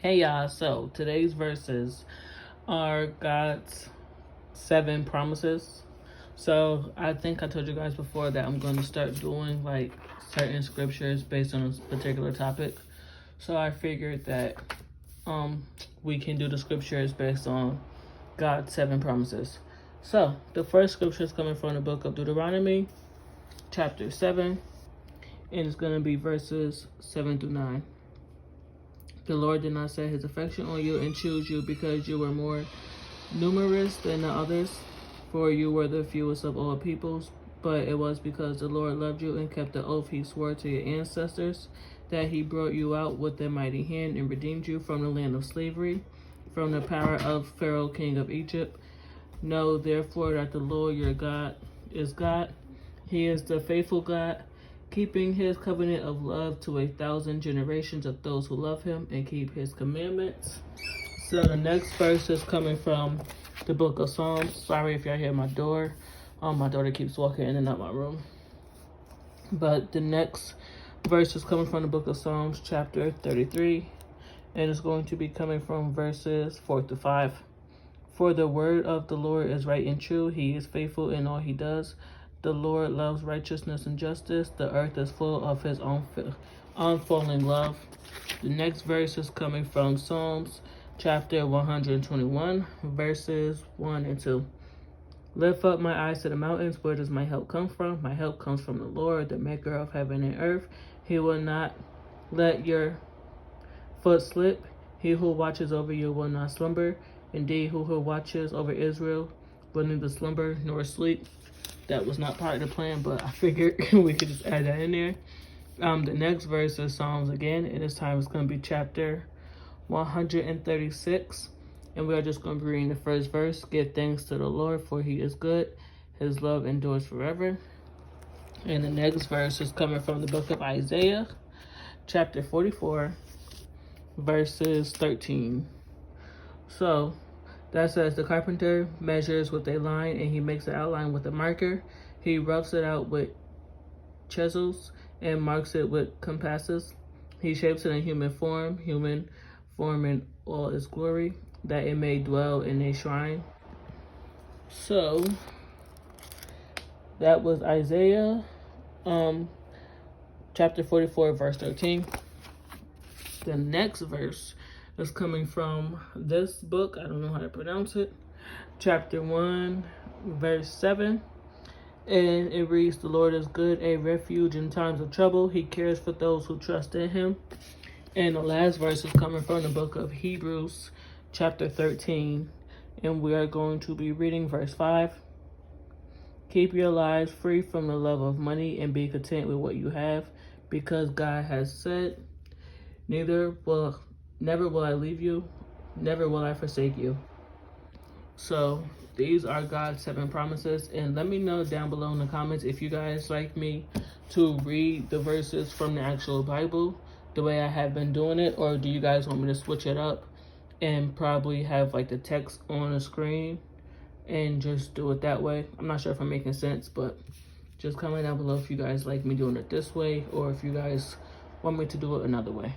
Hey y'all, so today's verses are God's 7 promises. So I think I told you guys before that I'm going to start doing like certain scriptures based on a particular topic. So I figured that we can do the scriptures based on God's 7 promises. So the first scripture is coming from the book of Deuteronomy, chapter 7, and it's going to be verses 7 through 9. The Lord did not set his affection on you and choose you because you were more numerous than the others, for you were the fewest of all peoples, but it was because the Lord loved you and kept the oath he swore to your ancestors, that he brought you out with a mighty hand and redeemed you from the land of slavery, from the power of Pharaoh, king of Egypt. Know therefore that the Lord your God is God. He is the faithful God, keeping his covenant of love to 1,000 generations of those who love him and keep his commandments. So the next verse is coming from the book of Psalms. Sorry if y'all hear my door. My daughter keeps walking in and out my room. But the next verse is coming from the book of Psalms, chapter 33. And it's going to be coming from verses 4 to 5. For the word of the Lord is right and true. He is faithful in all he does. The Lord loves righteousness and justice. The earth is full of his unfailing love. The next verse is coming from Psalms chapter 121, verses 1 and 2. Lift up my eyes to the mountains. Where does my help come from? My help comes from the Lord, the maker of heaven and earth. He will not let your foot slip. He who watches over you will not slumber. Indeed, who watches over Israel will neither slumber nor sleep. That was not part of the plan, but I figured we could just add that in there. The next verse is Psalms again, and this time it's going to be chapter 136. And we are just going to be reading the first verse. Give thanks to the Lord, for he is good. His love endures forever. And the next verse is coming from the book of Isaiah, chapter 44, verses 13. So that says, the carpenter measures with a line and he makes an outline with a marker. He roughs it out with chisels and marks it with compasses. He shapes it in human form in all its glory, that it may dwell in a shrine. So that was Isaiah chapter 44, verse 13. The next verse is coming from this book. I don't know how to pronounce it. Chapter 1, verse 7. And it reads, the Lord is good, a refuge in times of trouble. He cares for those who trust in him. And the last verse is coming from the book of Hebrews, chapter 13. And we are going to be reading verse 5. Keep your lives free from the love of money and be content with what you have, because God has said, never will I leave you, never will I forsake you. So these are God's 7 promises. And let me know down below in the comments if you guys like me to read the verses from the actual Bible the way I have been doing it, or do you guys want me to switch it up and probably have like the text on the screen and just do it that way. I'm not sure if I'm making sense, but just comment down below if you guys like me doing it this way or if you guys want me to do it another way.